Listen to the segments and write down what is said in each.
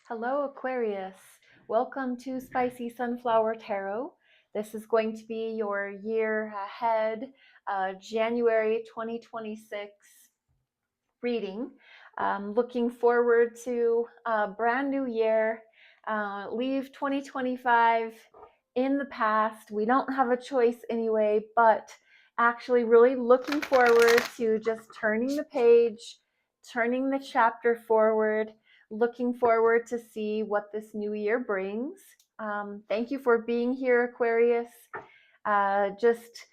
Hello, Aquarius. Welcome to Spicy Sunflower Tarot. This is going to be your year ahead, January 2026 reading. Looking forward to a brand new year. Leave 2025 in the past. We don't have a choice anyway, but actually, really looking forward to just turning the page, turning the chapter forward, looking forward to see what this new year brings. Thank you for being here, Aquarius. Just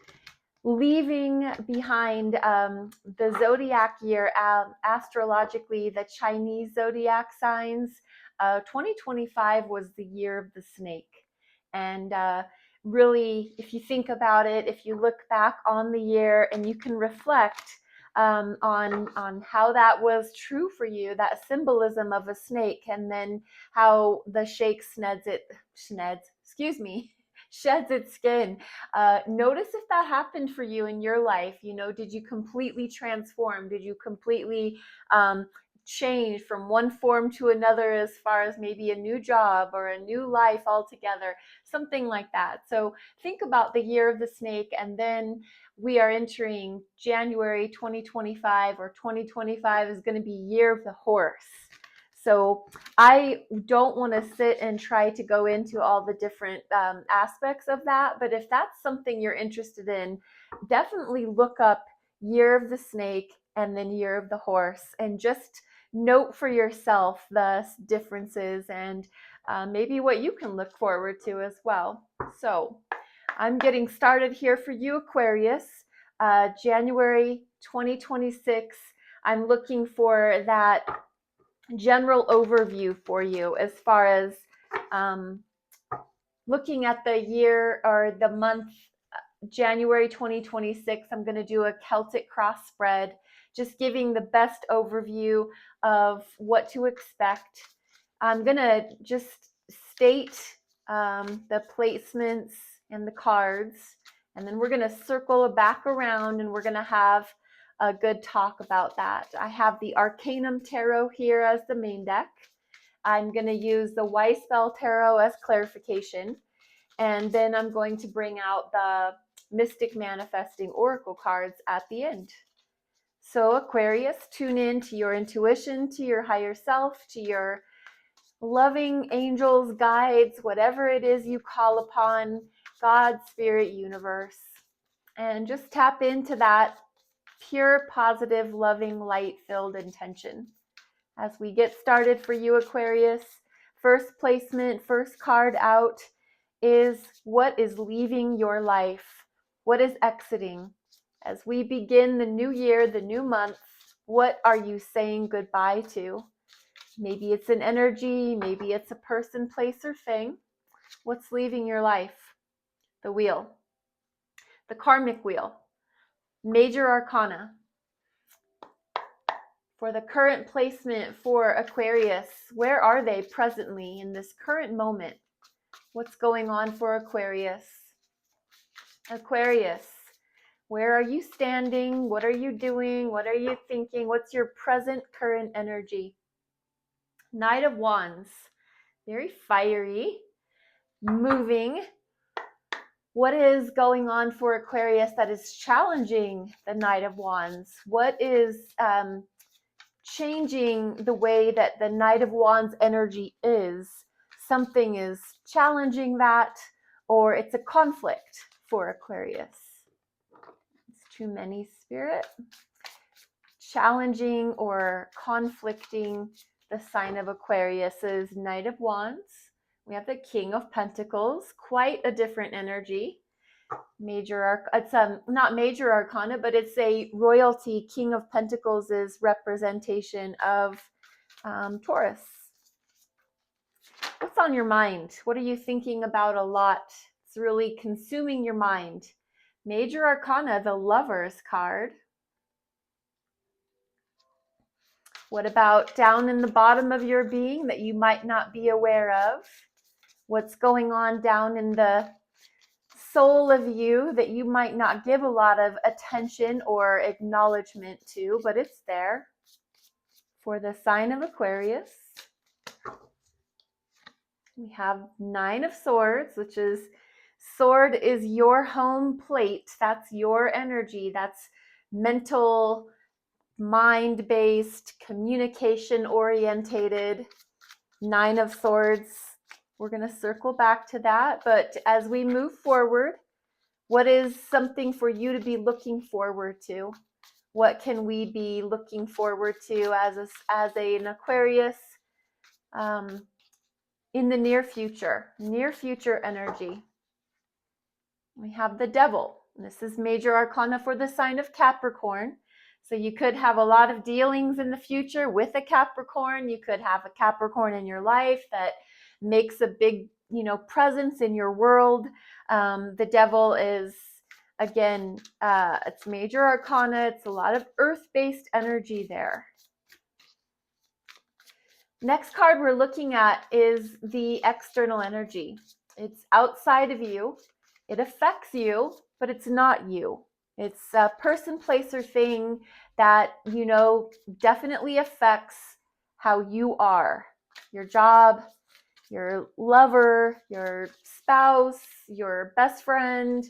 leaving behind the zodiac year, astrologically, the Chinese zodiac signs. 2025 was the year of the snake. And really, if you think about it, if you look back on the year and you can reflect on how that was true for you, that symbolism of a snake, and then how the shake sheds its skin. Notice if that happened for you in your life. Did you completely transform? Did you completely change from one form to another, as far as maybe a new job or a new life altogether, something like that? So think about the year of the snake, and then we are entering January 2025, or 2025 is going to be year of the horse. So I don't want to sit and try to go into all the different aspects of that, but if that's something you're interested in, definitely look up Year of the Snake and then Year of the Horse, and just note for yourself the differences and maybe what you can look forward to as well. So I'm getting started here for you, Aquarius. January 2026, I'm looking for that general overview for you as far as looking at the year or the month January 2026. I'm going to do a Celtic cross spread, just giving the best overview of what to expect. I'm going to just state the placements and the cards, and then we're going to circle back around and we're going to have a good talk about that. I have the Arcanum Tarot here as the main deck. I'm going to use the Weissbell Tarot as clarification, and then I'm going to bring out the Mystic Manifesting Oracle cards at the end. So Aquarius, tune in to your intuition, to your higher self, to your loving angels, guides, whatever it is you call upon, God, Spirit, Universe, and just tap into that pure, positive, loving, light-filled intention. As we get started for you, Aquarius, first placement, first card out is what is leaving your life? What is exiting? As we begin the new year, the new month, what are you saying goodbye to? Maybe it's an energy, maybe it's a person, place, or thing. What's leaving your life? The wheel, the karmic wheel, major arcana. For the current placement for Aquarius, where are they presently in this current moment? What's going on for Aquarius? Aquarius, where are you standing? What are you doing? What are you thinking? What's your present current energy? Knight of Wands, very fiery, moving. What is going on for Aquarius that is challenging the Knight of Wands? What is changing the way that the Knight of Wands energy is? Something is challenging that, or it's a conflict for Aquarius. It's too many, Spirit. Challenging or conflicting the sign of Aquarius is Knight of Wands. We have the King of Pentacles, quite a different energy. It's not major arcana, but it's a royalty. King of Pentacles is representation of Taurus. What's on your mind? What are you thinking about a lot? It's really consuming your mind. Major arcana, the Lovers card. What about down in the bottom of your being that you might not be aware of? What's going on down in the soul of you that you might not give a lot of attention or acknowledgement to, but it's there for the sign of Aquarius? We have Nine of Swords, which is sword is your home plate. That's your energy. That's mental, mind-based, communication-orientated. Nine of Swords. We're going to circle back to that. But as we move forward, what is something for you to be looking forward to? What can we be looking forward to as an Aquarius in the near future energy? We have the Devil. This is major arcana for the sign of Capricorn. So you could have a lot of dealings in the future with a Capricorn. You could have a Capricorn in your life that makes a big, presence in your world. The Devil is, again, it's major arcana. It's a lot of earth-based energy there. Next card we're looking at is the external energy. It's outside of you. It affects you, but it's not you. It's a person, place, or thing that, definitely affects how you are. Your job, your lover, your spouse, your best friend.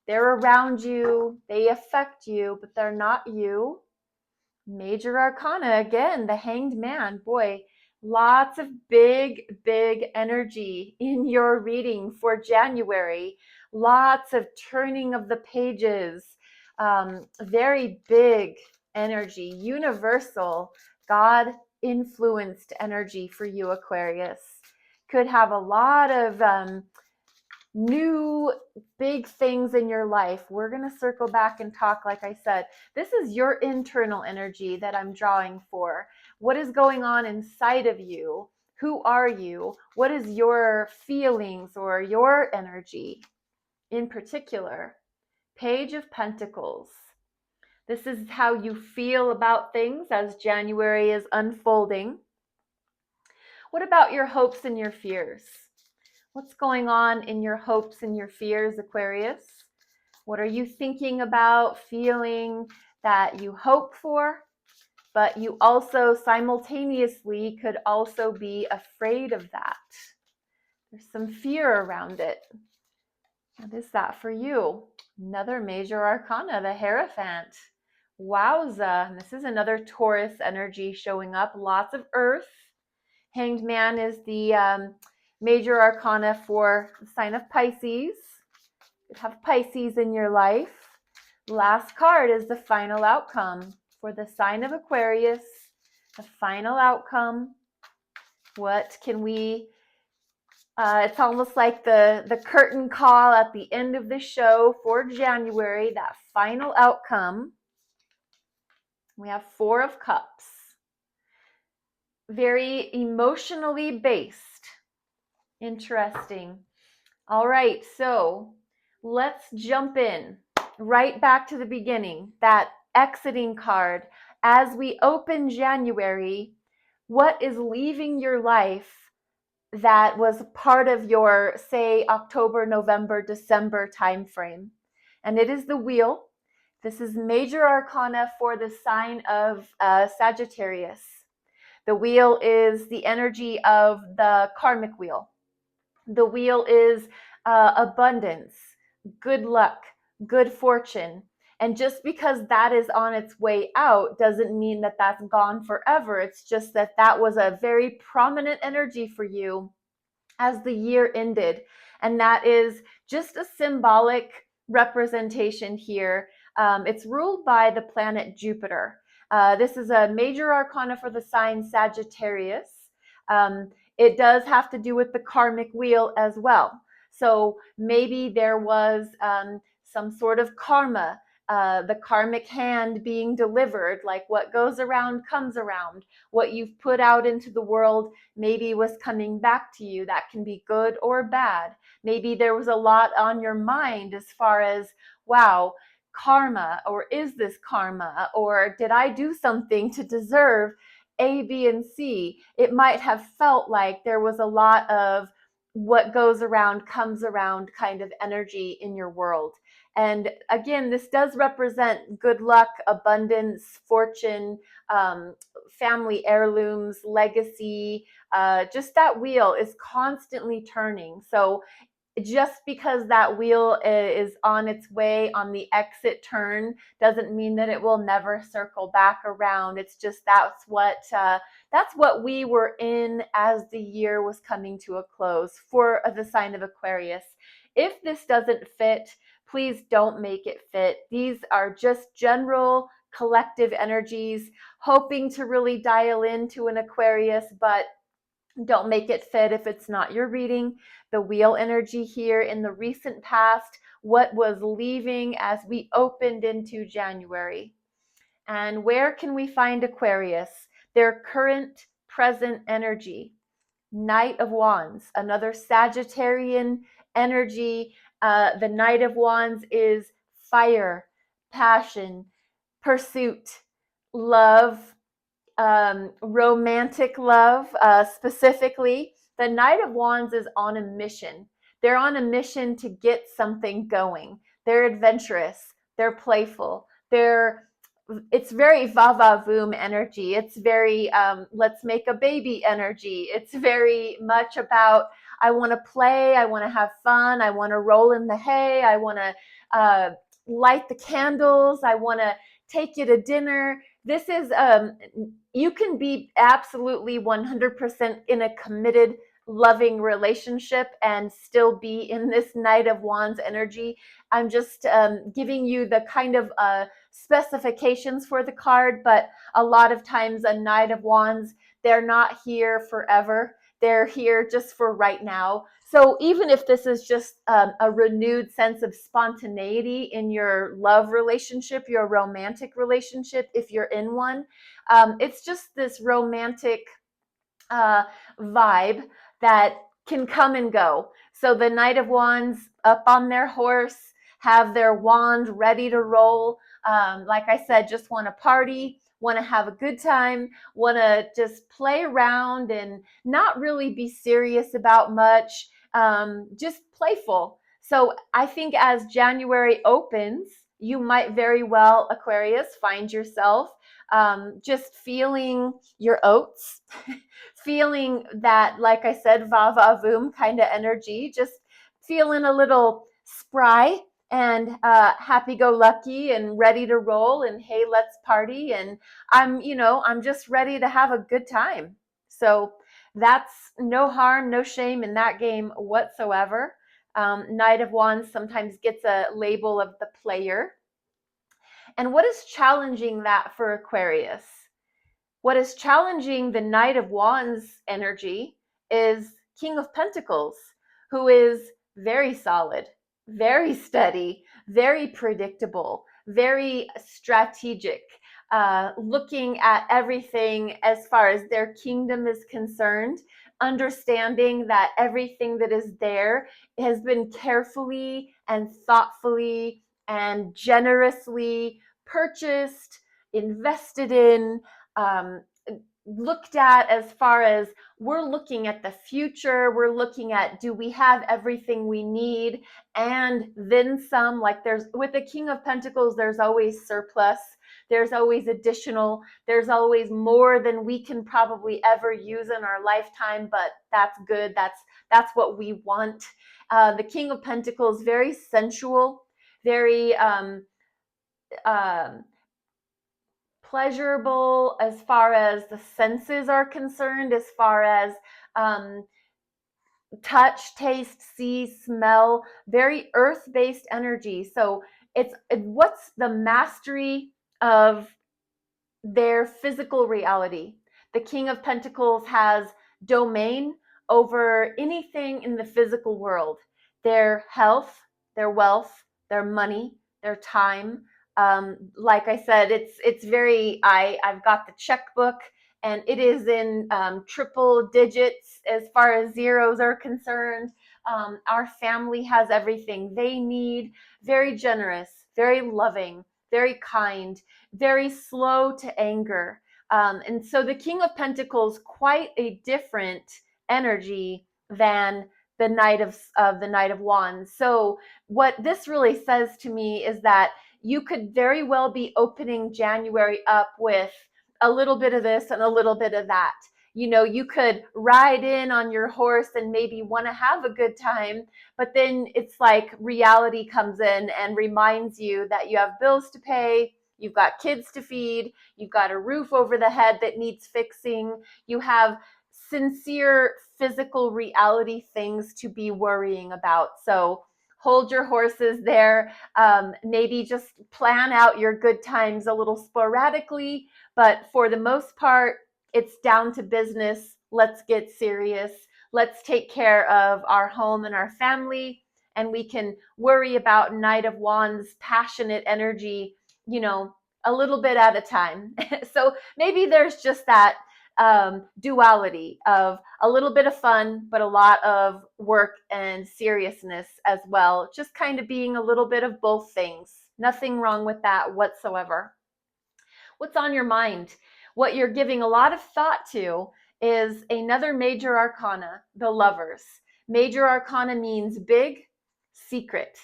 They're around you. They affect you, but they're not you. Major arcana, again, the Hanged Man. Boy, lots of big energy in your reading for January. Lots of turning of the pages. Very big energy, universal, God influenced energy for you, Aquarius. Could have a lot of new big things in your life. We're going to circle back and talk, like I said. This is your internal energy that I'm drawing for. What is going on inside of you? Who are you? What is your feelings or your energy in particular? Page of Pentacles. This is how you feel about things as January is unfolding. What about your hopes and your fears? What's going on in your hopes and your fears, Aquarius? What are you thinking about, feeling that you hope for, but you also simultaneously could also be afraid of that? There's some fear around it. What is that for you? Another major arcana, the Hierophant. Wowza. And this is another Taurus energy showing up. Lots of earth. Hanged Man is the major arcana for the sign of Pisces. You have Pisces in your life. Last card is the final outcome for the sign of Aquarius. The final outcome. What can we... it's almost like the curtain call at the end of the show for January, that final outcome. We have Four of Cups. Very emotionally based. Interesting. All right, so let's jump in right back to the beginning, that exiting card. As we open January, what is leaving your life that was part of your, say, October, November, December timeframe? And it is the Wheel. This is major arcana for the sign of Sagittarius. The Wheel is the energy of the karmic wheel. The Wheel is abundance, good luck, good fortune. And just because that is on its way out doesn't mean that that's gone forever. It's just that that was a very prominent energy for you as the year ended. And that is just a symbolic representation here. It's ruled by the planet Jupiter. This is a major arcana for the sign Sagittarius. It does have to do with the karmic wheel as well. So maybe there was some sort of karma, the karmic hand being delivered, like what goes around comes around. What you've put out into the world maybe was coming back to you. That can be good or bad. Maybe there was a lot on your mind as far as, wow, karma, or is this karma, or did I do something to deserve A, B, and C? It might have felt like there was a lot of what goes around comes around kind of energy in your world. And again, this does represent good luck, abundance, fortune, family heirlooms, legacy. Just that wheel is constantly turning. So just because that wheel is on its way on the exit turn doesn't mean that it will never circle back around. It's just that's what we were in as the year was coming to a close for the sign of Aquarius. If this doesn't fit, please don't make it fit. These are just general collective energies, hoping to really dial into an Aquarius, but don't make it fit if it's not your reading. The wheel energy here in the recent past, what was leaving as we opened into January. And where can we find Aquarius? Their current, present energy. Knight of Wands, another Sagittarian energy. The Knight of Wands is fire, passion, pursuit, love, romantic love, specifically. The Knight of Wands is on a mission. They're on a mission to get something going. They're adventurous. They're playful. It's very va-va-voom energy. It's very let's make a baby energy. It's very much about I want to play. I want to have fun. I want to roll in the hay. I want to light the candles. I want to take you to dinner. This is you can be absolutely 100% in a committed, loving relationship and still be in this Knight of Wands energy. I'm just giving you the kind of specifications for the card, but a lot of times a Knight of Wands, they're not here forever. They're here just for right now. So even if this is just a renewed sense of spontaneity in your love relationship, your romantic relationship, if you're in one, it's just this romantic vibe that can come and go. So the Knight of Wands up on their horse, have their wand ready to roll. Like I said, just want to party, want to have a good time, want to just play around and not really be serious about much, just playful. So I think as January opens, you might very well, Aquarius, find yourself just feeling your oats, feeling that, like I said, va va voom kind of energy, just feeling a little spry and happy go lucky and ready to roll and hey, let's party. And I'm just ready to have a good time. So that's no harm, no shame in that game whatsoever. Knight of Wands sometimes gets a label of the player. And what is challenging that for Aquarius? What is challenging the Knight of Wands energy is King of Pentacles, who is very solid, very steady, very predictable, very strategic, looking at everything as far as their kingdom is concerned, understanding that everything that is there has been carefully and thoughtfully and generously purchased, invested in, um, looked at as far as we're looking at the future. We're looking at, do we have everything we need and then some? Like there's with the King of Pentacles, there's always surplus. There's always additional. There's always more than we can probably ever use in our lifetime, but that's good. That's what we want. The King of Pentacles, very sensual, very pleasurable as far as the senses are concerned, as far as touch, taste, see, smell, very earth-based energy. So what's the mastery of their physical reality. The King of Pentacles has domain over anything in the physical world. Their health, their wealth, their money, their time. Like I said, it's very. I've got the checkbook, and it is in triple digits as far as zeros are concerned. Our family has everything they need. Very generous, very loving, very kind, very slow to anger. And so the King of Pentacles, quite a different energy than the Knight of Wands. So what this really says to me is that you could very well be opening January up with a little bit of this and a little bit of that. You know, you could ride in on your horse and maybe want to have a good time, but then it's like reality comes in and reminds you that you have bills to pay, you've got kids to feed, you've got a roof over the head that needs fixing, you have sincere physical reality things to be worrying about. So hold your horses there. Maybe just plan out your good times a little sporadically, but for the most part, it's down to business. Let's get serious. Let's take care of our home and our family, and we can worry about Knight of Wands, passionate energy, you know, a little bit at a time. So maybe there's just that duality of a little bit of fun, but a lot of work and seriousness as well. Just kind of being a little bit of both things. Nothing wrong with that whatsoever. What's on your mind? What you're giving a lot of thought to is another major arcana, the Lovers. Major arcana means big, secret,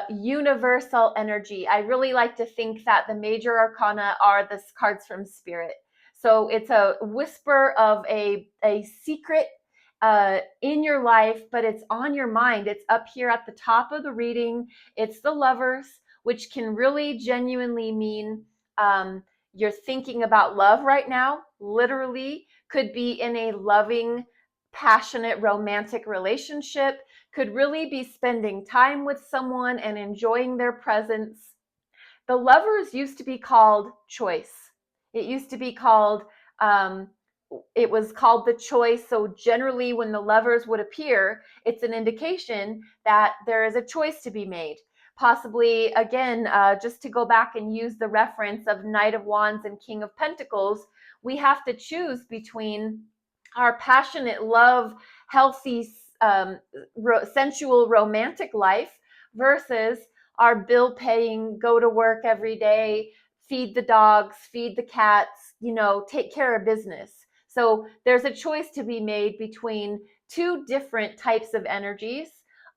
universal energy. I really like to think that the major arcana are the cards from Spirit. So it's a whisper of a secret in your life, but it's on your mind. It's up here at the top of the reading. It's the Lovers, which can really genuinely mean you're thinking about love right now, literally, could be in a loving, passionate, romantic relationship, could really be spending time with someone and enjoying their presence. The Lovers used to be called Choice. It used to be called, it was called the Choice. So generally when the Lovers would appear, it's an indication that there is a choice to be made. Possibly, again, just to go back and use the reference of Knight of Wands and King of Pentacles, we have to choose between our passionate love, healthy, sensual, romantic life versus our bill paying, go to work every day, feed the dogs, feed the cats, you know, take care of business. So there's a choice to be made between two different types of energies.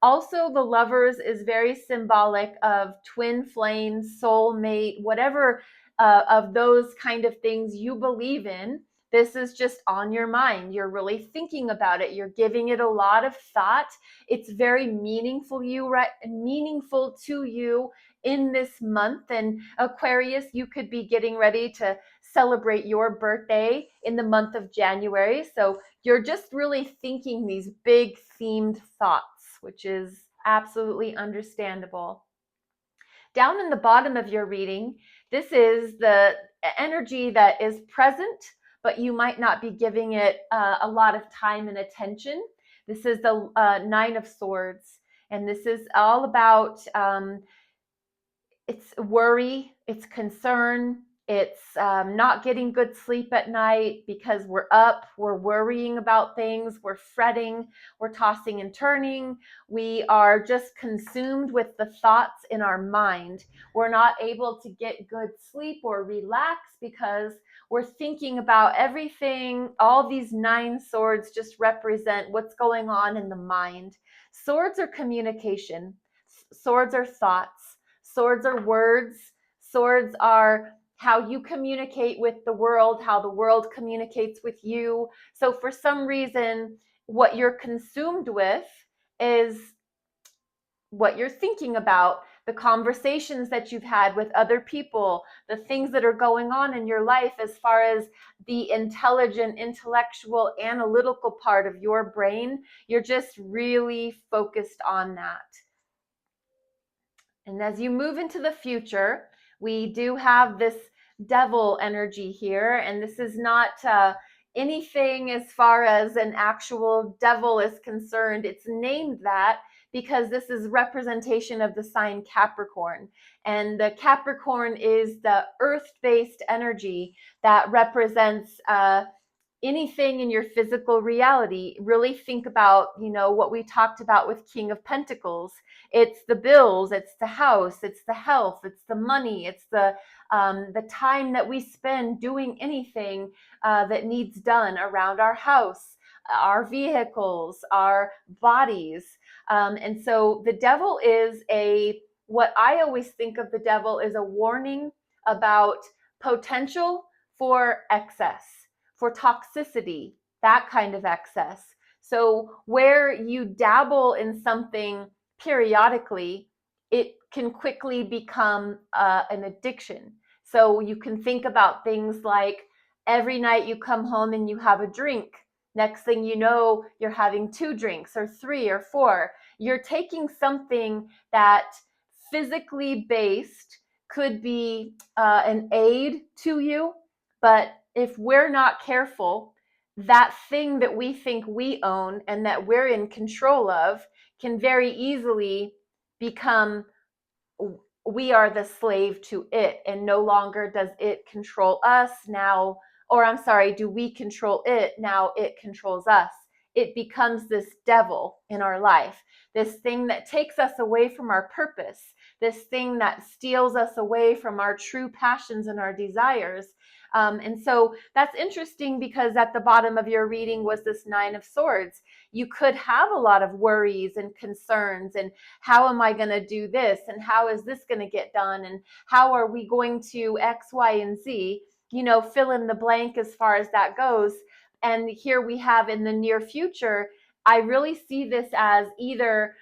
Also, the Lovers is very symbolic of twin flames, soulmate, whatever of those kind of things you believe in. This is just on your mind. You're really thinking about it. You're giving it a lot of thought. It's very meaningful to you in this month. And Aquarius, you could be getting ready to celebrate your birthday in the month of January. So you're just really thinking these big themed thoughts, which is absolutely understandable. Down in the bottom of your reading, this is the energy that is present, but you might not be giving it a lot of time and attention. This is the Nine of Swords, and this is all about it's worry, it's concern, it's not getting good sleep at night because we're up, we're worrying about things, we're fretting, we're tossing and turning, we are just consumed with the thoughts in our mind. We're not able to get good sleep or relax because we're thinking about everything. All these 9 swords just represent what's going on in the mind. Swords are communication, swords are thoughts. Swords are words. Swords are how you communicate with the world, how the world communicates with you. So for some reason, what you're consumed with is what you're thinking about, the conversations that you've had with other people, the things that are going on in your life as far as the intelligent, intellectual, analytical part of your brain. You're just really focused on that. And as you move into the future, we do have this devil energy here. And this is not anything as far as an actual devil is concerned. It's named that because this is representation of the sign Capricorn. And the Capricorn is the earth-based energy that represents anything in your physical reality. Really think about, you know, what we talked about with King of Pentacles. It's the bills, it's the house, it's the health, it's the money, it's the time that we spend doing anything that needs done around our house. our vehicles, our bodies. And so the devil is what I always think of the devil is a warning about potential for excess, for toxicity, that kind of excess. So where you dabble in something periodically, it can quickly become an addiction. So you can think about things like every night you come home and you have a drink. Next thing you know, you're having 2 drinks or 3 or 4. You're taking something that physically based could be an aid to you, but if we're not careful, that thing that we think we own and that we're in control of can very easily become, we are the slave to it, and no longer does it control us now, or I'm sorry, do we control it, now it controls us. It becomes this devil in our life, this thing that takes us away from our purpose, this thing that steals us away from our true passions and our desires. And so that's interesting, because at the bottom of your reading was this 9 of Swords. You could have a lot of worries and concerns, and how am I going to do this? And how is this going to get done? And how are we going to X, Y, and Z? Fill in the blank as far as that goes. And here we have in the near future, I really see this as either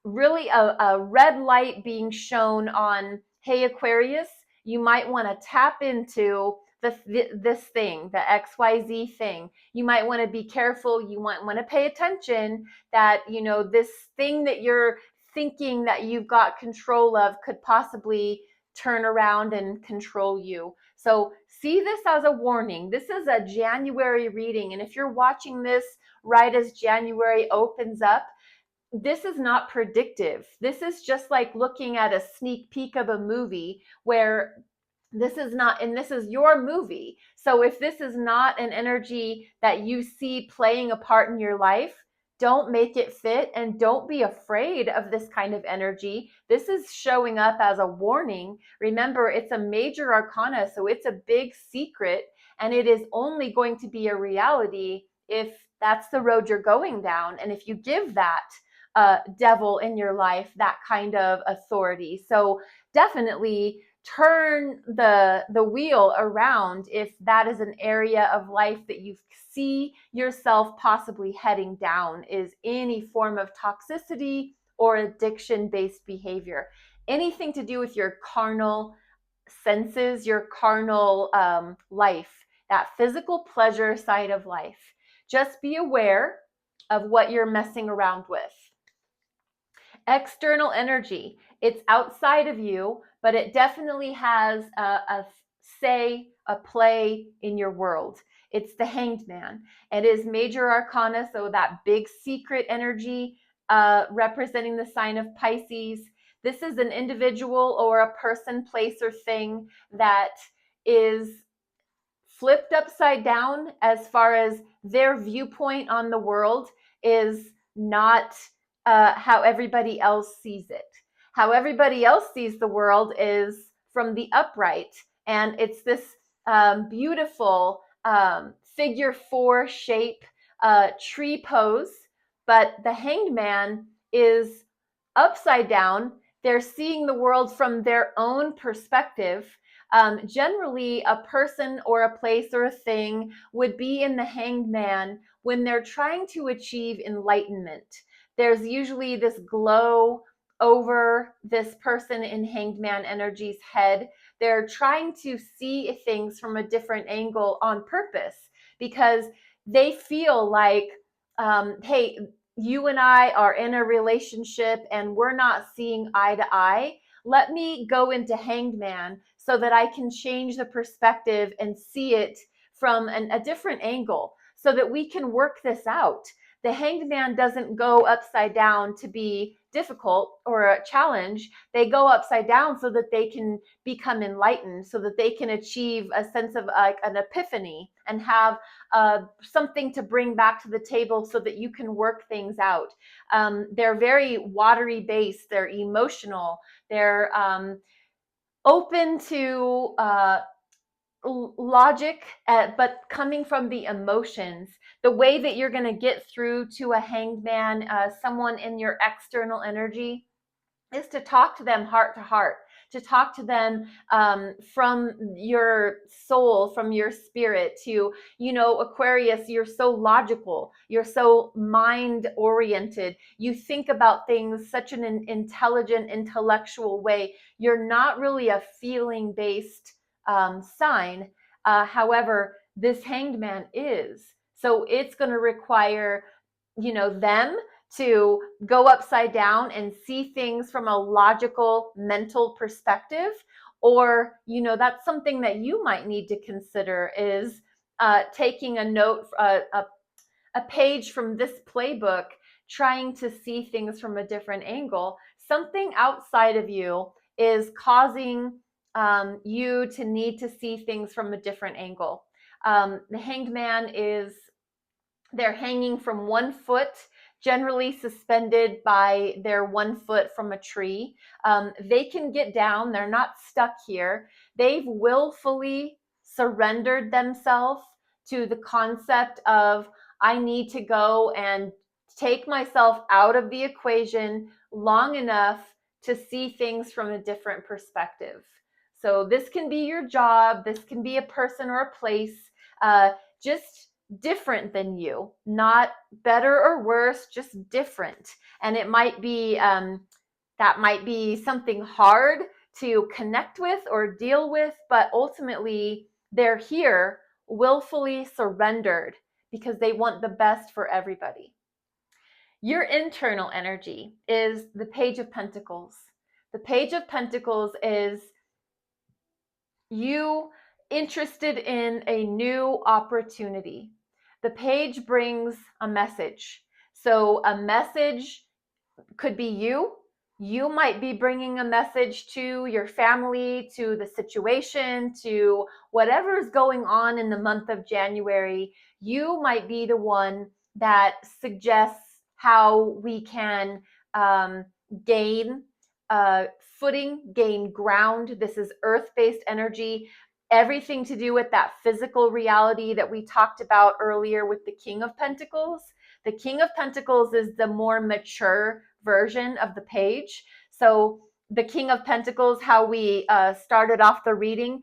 really a red light being shown on, hey, Aquarius, you might want to tap into this thing, the XYZ thing. You might want to be careful. You might want to pay attention that, this thing that you're thinking that you've got control of could possibly turn around and control you. So see this as a warning. This is a January reading. And if you're watching this right as January opens up, this is not predictive. This is just like looking at a sneak peek of a movie where this is not, and this is your movie. So if this is not an energy that you see playing a part in your life, don't make it fit, and don't be afraid of this kind of energy. This is showing up as a warning. Remember, it's a major arcana, so it's a big secret, and it is only going to be a reality if that's the road you're going down, and if you give that devil in your life that kind of authority. So definitely turn the wheel around if that is an area of life that you see yourself possibly heading down, is any form of toxicity or addiction based behavior, anything to do with your carnal senses, your carnal life, that physical pleasure side of life. Just be aware of what you're messing around with. External energy, it's outside of you, but it definitely has a say, a play in your world. It's the Hanged Man. It is major arcana, so that big secret energy representing the sign of Pisces. This is an individual or a person, place, or thing that is flipped upside down as far as their viewpoint on the world is not how everybody else sees it. How everybody else sees the world is from the upright, and it's this beautiful figure 4 shape, tree pose, but the Hanged Man is upside down. They're seeing the world from their own perspective. Generally, a person or a place or a thing would be in the Hanged Man when they're trying to achieve enlightenment. There's usually this glow over this person in Hanged Man energy's head. They're trying to see things from a different angle on purpose, because they feel like, hey, you and I are in a relationship and we're not seeing eye to eye. Let me go into Hanged Man so that I can change the perspective and see it from a different angle so that we can work this out. The Hanged Man doesn't go upside down to be difficult or a challenge. They go upside down so that they can become enlightened, so that they can achieve a sense of like an epiphany and have something to bring back to the table so that you can work things out. They're very watery based. They're emotional. They're open to logic, but coming from the emotions. The way that you're going to get through to a hanged man, someone in your external energy, is to talk to them heart to heart, to talk to them from your soul, from your spirit. To, Aquarius, you're so logical, you're so mind oriented, you think about things such an intelligent, intellectual way. You're not really a feeling based sign. However, this hanged man is. So it's going to require, them to go upside down and see things from a logical, mental perspective. Or, that's something that you might need to consider, is taking a note, a page from this playbook, trying to see things from a different angle. Something outside of you is causing you to need to see things from a different angle. The hanged man is, they're hanging from one foot, generally suspended by their 1 foot from a tree. They can get down, they're not stuck here. They've willfully surrendered themselves to the concept of, I need to go and take myself out of the equation long enough to see things from a different perspective. So this can be your job, this can be a person or a place, just different than you, not better or worse, just different. And it might be, that might be something hard to connect with or deal with, but ultimately they're here willfully surrendered because they want the best for everybody. Your internal energy is the Page of Pentacles. The Page of Pentacles is you interested in a new opportunity. The page brings a message. So a message could be you. You might be bringing a message to your family, to the situation, to whatever is going on in the month of January. You might be the one that suggests how we can gain footing, gain ground. This is earth-based energy, everything to do with that physical reality that we talked about earlier with the King of Pentacles. The King of Pentacles is the more mature version of the page. So the King of Pentacles, how we started off the reading,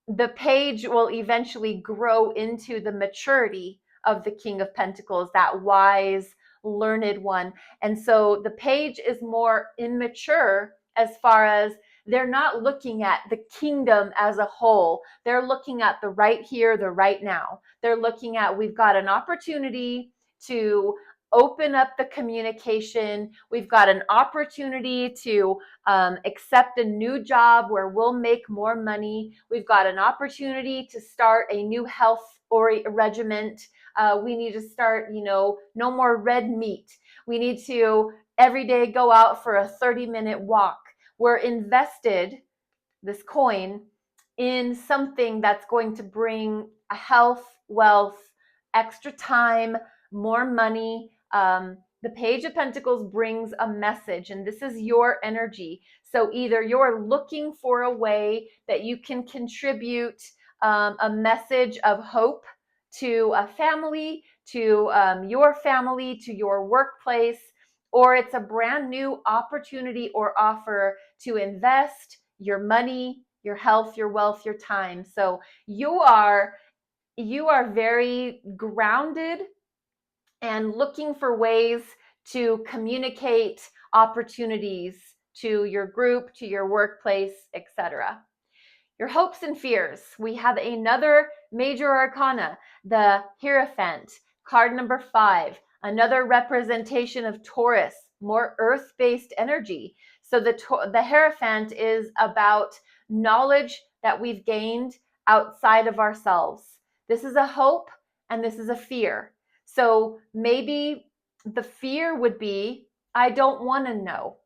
the page will eventually grow into the maturity of the King of Pentacles, that wise, learned one. And so the page is more immature, as far as they're not looking at the kingdom as a whole. They're looking at the right here, the right now. They're looking at, we've got an opportunity to open up the communication. We've got an opportunity to accept a new job where we'll make more money. We've got an opportunity to start a new health or regiment. We need to start, no more red meat. We need to every day go out for a 30-minute walk. We're invested, this coin, in something that's going to bring a health, wealth, extra time, more money. The Page of Pentacles brings a message, and this is your energy. So either you're looking for a way that you can contribute a message of hope to a family, to your family, to your workplace, or it's a brand new opportunity or offer to invest your money, your health, your wealth, your time. So you are very grounded and looking for ways to communicate opportunities to your group, to your workplace, etc. Your hopes and fears. We have another major arcana, the Hierophant, card number 5, another representation of Taurus, more earth-based energy. So the Hierophant is about knowledge that we've gained outside of ourselves. This is a hope and this is a fear. So maybe the fear would be, I don't want to know.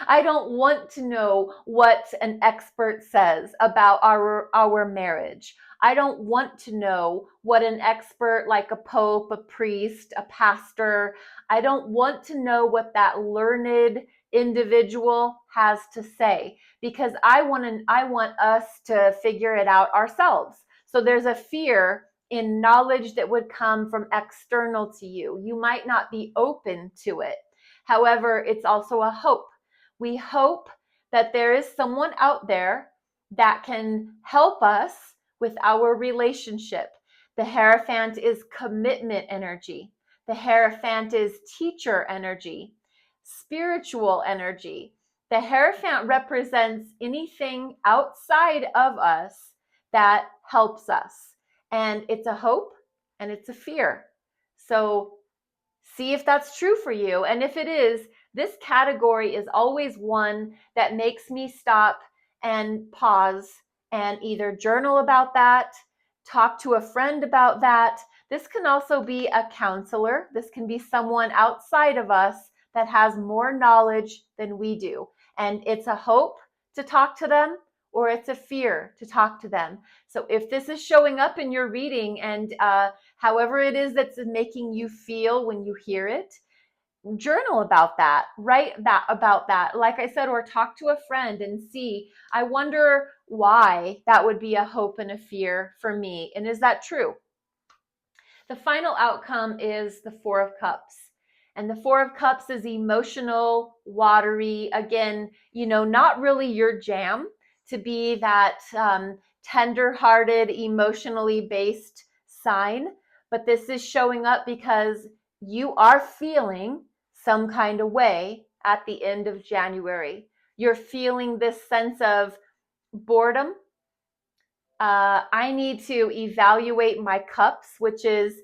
I don't want to know what an expert says about our marriage. I don't want to know what an expert like a pope, a priest, a pastor, I don't want to know what that learned individual has to say, because I want us to figure it out ourselves. So there's a fear in knowledge that would come from external to you. You might not be open to it. However, it's also a hope. We hope that there is someone out there that can help us with our relationship. The Hierophant is commitment energy. The Hierophant is teacher energy, spiritual energy. The Hierophant represents anything outside of us that helps us. And it's a hope and it's a fear. So see if that's true for you. And if it is, this category is always one that makes me stop and pause and either journal about that, talk to a friend about that. This can also be a counselor. This can be someone outside of us that has more knowledge than we do. And it's a hope to talk to them, or it's a fear to talk to them. So if this is showing up in your reading, and however it is that's making you feel when you hear it, journal about that, write about that, like I said, or talk to a friend and see, I wonder why that would be a hope and a fear for me, and is that true? The final outcome is the Four of Cups. And the Four of Cups is emotional, watery, again, not really your jam to be that tender-hearted, emotionally based sign. But this is showing up because you are feeling some kind of way at the end of January. You're feeling this sense of boredom. I need to evaluate my cups, which is,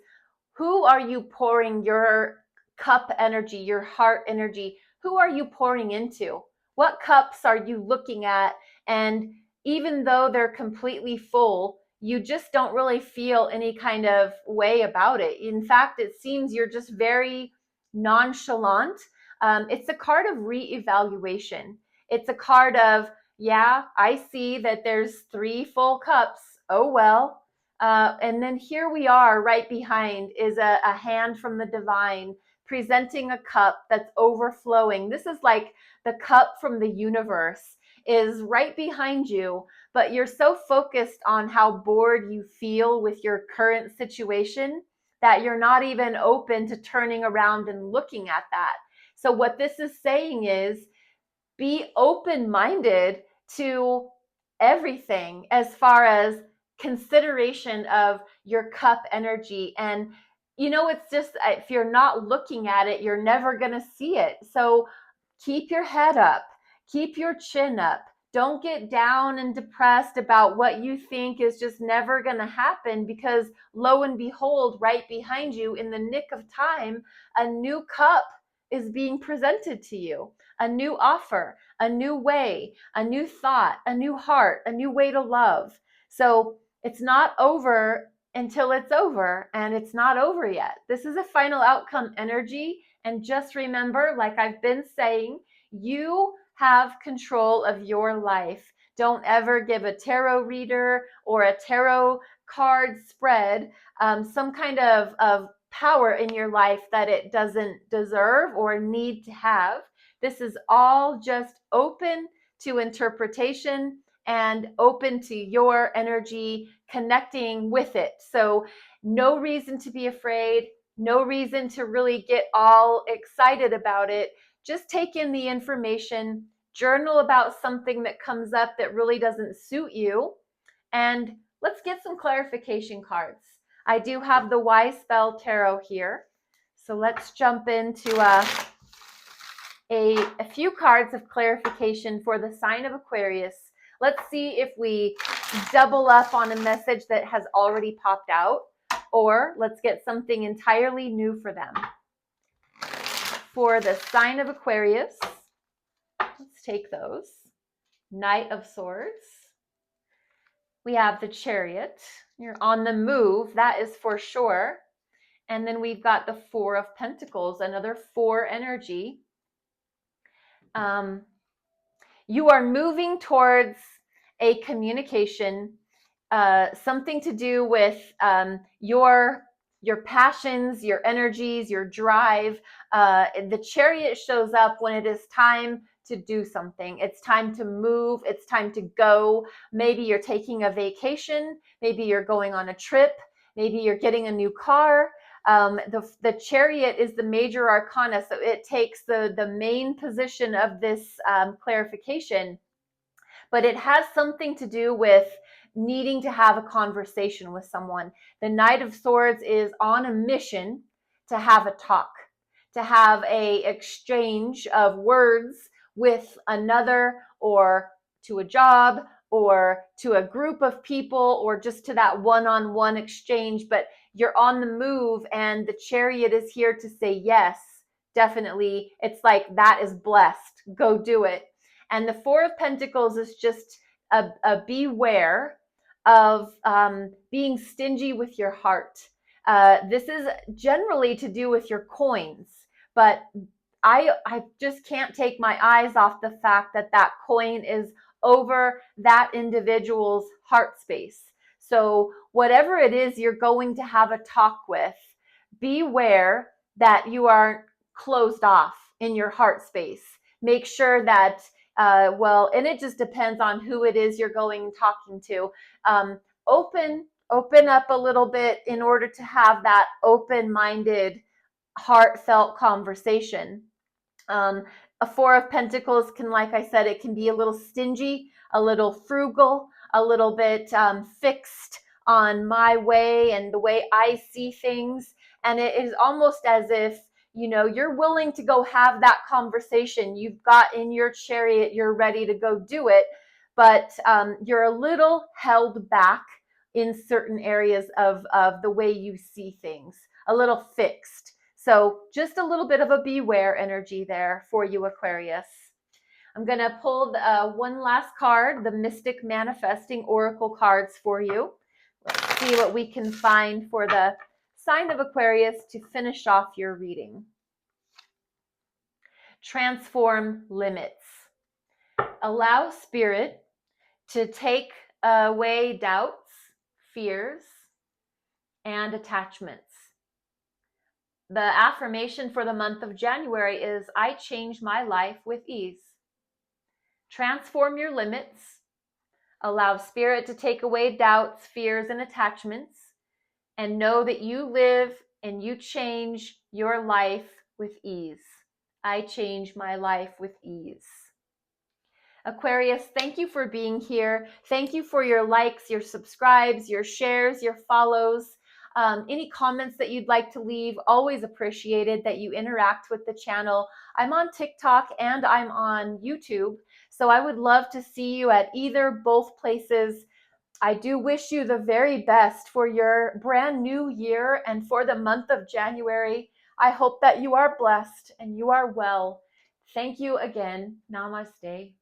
who are you pouring your cup energy, your heart energy? Who are you pouring into? What cups are you looking at? And even though they're completely full, you just don't really feel any kind of way about it. In fact, it seems you're just very nonchalant. It's a card of reevaluation. It's a card of, yeah, I see that there's 3 full cups. Oh, well. And then here we are, right behind is a hand from the divine presenting a cup that's overflowing. This is like the cup from the universe is right behind you, but you're so focused on how bored you feel with your current situation that you're not even open to turning around and looking at that. So what this is saying is, be open-minded to everything as far as consideration of your cup energy. And it's just, if you're not looking at it, you're never going to see it. So keep your head up, keep your chin up. Don't get down and depressed about what you think is just never going to happen, because lo and behold, right behind you in the nick of time, a new cup is being presented to you. A new offer, a new way, a new thought, a new heart, a new way to love. So it's not over until it's over, and it's not over yet. This is a final outcome energy. And just remember, like I've been saying, you have control of your life. Don't ever give a tarot reader or a tarot card spread some kind of power in your life that it doesn't deserve or need to have. This is all just open to interpretation and open to your energy connecting with it. So no reason to be afraid, no reason to really get all excited about it. Just take in the information, journal about something that comes up that really doesn't suit you, and let's get some clarification cards. I do have the Wise Spell Tarot here. So let's jump into a few cards of clarification for the sign of Aquarius. Let's see if we double up on a message that has already popped out, or let's get something entirely new for them. For the sign of Aquarius, let's take those. Knight of Swords. We have the Chariot. You're on the move, that is for sure. And then we've got the Four of Pentacles, another 4 energy. You are moving towards a communication, something to do with your passions, your energies, your drive. The chariot shows up when it is time to do something. It's time to move. It's time to go. Maybe you're taking a vacation. Maybe you're going on a trip. Maybe you're getting a new car. The chariot is the major arcana, so it takes the main position of this clarification, but it has something to do with needing to have a conversation with someone. The Knight of Swords is on a mission to have a talk, to have a exchange of words with another, or to a job, or to a group of people, or just to that one-on-one exchange. But you're on the move, and the chariot is here to say yes, definitely. It's like, that is blessed, go do it. And the Four of Pentacles is just a beware of being stingy with your heart. This is generally to do with your coins, but I just can't take my eyes off the fact that that coin is over that individual's heart space. So whatever it is you're going to have a talk with, beware that you aren't closed off in your heart space. Make sure that and it just depends on who it is you're going and talking to. Open up a little bit in order to have that open-minded, heartfelt conversation. A Four of Pentacles can, like I said, it can be a little stingy, a little frugal, a little bit fixed on my way and the way I see things. And it is almost as if, you're willing to go have that conversation. You've got in your chariot, you're ready to go do it, but you're a little held back in certain areas of the way you see things, a little fixed. So just a little bit of a beware energy there for you, Aquarius. I'm going to pull one last card, the Mystic Manifesting Oracle cards for you. Let's see what we can find for the sign of Aquarius to finish off your reading. Transform limits. Allow spirit to take away doubts, fears, and attachments. The affirmation for the month of January is, I change my life with ease. Transform your limits. Allow spirit to take away doubts, fears, and attachments. And know that you live and you change your life with ease. I change my life with ease. Aquarius, thank you for being here. Thank you for your likes, your subscribes, your shares, your follows. Any comments that you'd like to leave, always appreciated that you interact with the channel. I'm on TikTok and I'm on YouTube, so I would love to see you at both places. I do wish you the very best for your brand new year and for the month of January. I hope that you are blessed and you are well. Thank you again. Namaste.